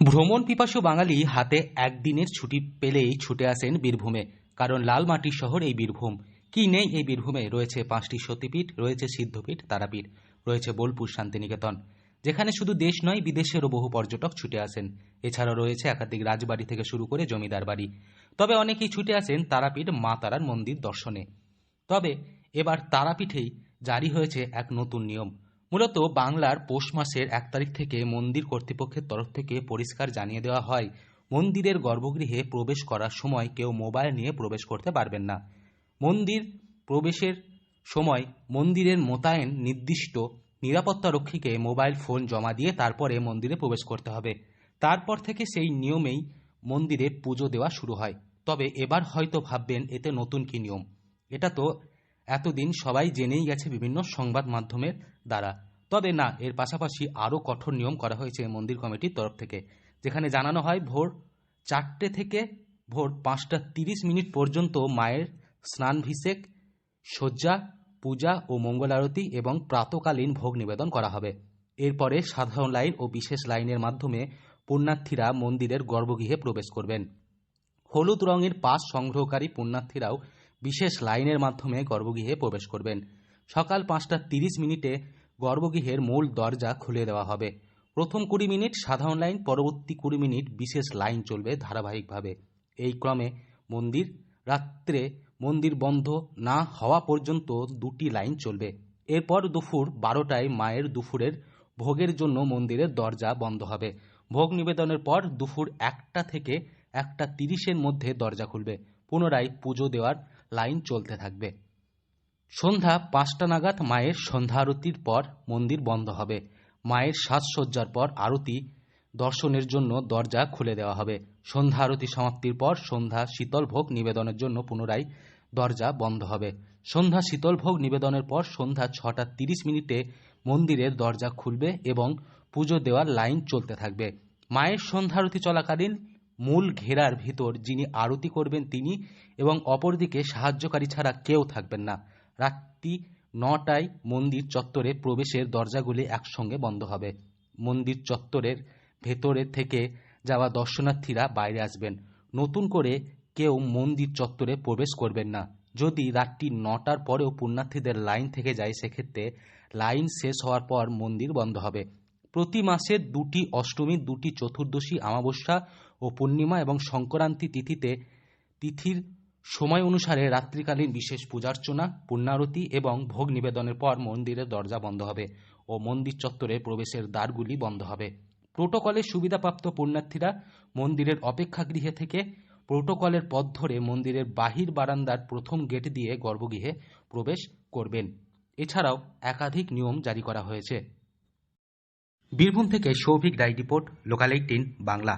ভ্রমণ পিপাসু বাঙালি হাতে একদিনের ছুটি পেলেই ছুটে আসেন বীরভূমে। কারণ লাল মাটির শহর এই বীরভূম। কি নেই এই বীরভূমে? রয়েছে 5টি সতীপীঠ, রয়েছে সিদ্ধপীঠ, তারাপীঠ, রয়েছে বোলপুর শান্তিনিকেতন, যেখানে শুধু দেশ নয় বিদেশেরও বহু পর্যটক ছুটে আসেন। এছাড়াও রয়েছে একাধিক রাজবাড়ি থেকে শুরু করে জমিদার বাড়ি। তবে অনেকেই ছুটে আসেন তারাপীঠ মা তারার মন্দির দর্শনে। তবে এবার তারাপীঠেই জারি হয়েছে এক নতুন নিয়ম। মূলত বাংলার পৌষ মাসের 1 তারিখ থেকে মন্দির কর্তৃপক্ষের তরফ থেকে পরিষ্কার জানিয়ে দেওয়া হয়, মন্দিরের গর্ভগৃহে প্রবেশ করার সময় কেউ মোবাইল নিয়ে প্রবেশ করতে পারবেন না। মন্দির প্রবেশের সময় মন্দিরের মোতায়েন নির্দিষ্ট নিরাপত্তারক্ষীকে মোবাইল ফোন জমা দিয়ে তারপরে মন্দিরে প্রবেশ করতে হবে। তারপর থেকে সেই নিয়মেই মন্দিরে পুজো দেওয়া শুরু হয়। তবে এবার হয়তো ভাববেন এতে নতুন কি নিয়ম? এটা তো এতদিন সবাই জেনেই গেছে বিভিন্ন সংবাদ মাধ্যমের দ্বারা। তবে না, এর পাশাপাশি আরও কঠোর নিয়ম করা হয়েছে মন্দির কমিটির তরফ থেকে, যেখানে জানানো হয় ভোর 4টে থেকে ভোর 5টা 30 মিনিট পর্যন্ত মায়ের স্নানাভিষেক, সজ্জা, পূজা ও মঙ্গল আরতি এবং প্রাতকালীন ভোগ নিবেদন করা হবে। এরপরে সাধারণ লাইন ও বিশেষ লাইনের মাধ্যমে পুণ্যার্থীরা মন্দিরের গর্ভগৃহে প্রবেশ করবেন। হলুদ রঙের পাস সংগ্রহকারী পুণ্যার্থীরাও বিশেষ লাইনের মাধ্যমে গর্ভগৃহে প্রবেশ করবেন। সকাল 5টা 30 মিনিটে গর্ভগৃহের মূল দরজা খুলে দেওয়া হবে। প্রথম 20 মিনিট সাধারণ লাইন, পরবর্তী 20 মিনিট বিশেষ লাইন চলবে ধারাবাহিকভাবে। এই ক্রমে রাত্রে মন্দির বন্ধ না হওয়া পর্যন্ত 2টি লাইন চলবে। এরপর দুপুর 12টায় মায়ের দুপুরের ভোগের জন্য মন্দিরের দরজা বন্ধ হবে। ভোগ নিবেদনের পর দুপুর 1টা থেকে 1টা 30-এর মধ্যে দরজা খুলবে। পুনরায় পুজো দেওয়ার লাইন চলতে থাকবে। সন্ধ্যা 5টা নাগাদ মায়ের সন্ধ্যা আরতির পর মন্দির বন্ধ হবে। মায়ের সাজসজ্জার পর আরতি দর্শনের জন্য দরজা খুলে দেওয়া হবে। সন্ধ্যা আরতি সমাপ্তির পর সন্ধ্যা শীতল ভোগ নিবেদনের জন্য পুনরায় দরজা বন্ধ হবে। সন্ধ্যা শীতল ভোগ নিবেদনের পর সন্ধ্যা 6টা 30 মিনিটে মন্দিরের দরজা খুলবে এবং পুজো দেওয়ার লাইন চলতে থাকবে। মায়ের সন্ধ্যা আরতি চলাকালীন মূল ঘেরার ভিতর যিনি আরতি করবেন তিনি এবং অপরদিকে সাহায্যকারী ছাড়া কেউ থাকবেন না। রাত্রি 9টায় মন্দির চত্বরে প্রবেশের দরজাগুলি একসঙ্গে বন্ধ হবে। মন্দির চত্বরের ভেতরে থেকে যাওয়া দর্শনার্থীরা বাইরে আসবেন। নতুন করে কেউ মন্দির চত্বরে প্রবেশ করবেন না। যদি রাত্রি 9টার পরেও পুণ্যার্থীদের লাইন থেকে যায়, সেক্ষেত্রে লাইন শেষ হওয়ার পর মন্দির বন্ধ হবে। প্রতি মাসের 2টি অষ্টমী, 2টি চতুর্দশী, অমাবস্যা ও পূর্ণিমা এবং সংক্রান্তি তিথির সময় অনুসারে রাত্রিকালীন বিশেষ পূজার্চনা, পুণ্যারতি এবং ভোগ নিবেদনের পর মন্দিরের দরজা বন্ধ হবে ও মন্দির চত্বরে প্রবেশের দ্বারগুলি বন্ধ হবে। প্রোটোকলের সুবিধাপ্রাপ্ত পুণ্যার্থীরা মন্দিরের অপেক্ষাগৃহে থেকে প্রোটোকলের পথ ধরে মন্দিরের বাহির বারান্দার প্রথম গেট দিয়ে গর্ভগৃহে প্রবেশ করবেন। এছাড়াও একাধিক নিয়ম জারি করা হয়েছে। বীরভূম থেকে সৌভিক রায় রিপোর্ট, লোকাল 18 বাংলা।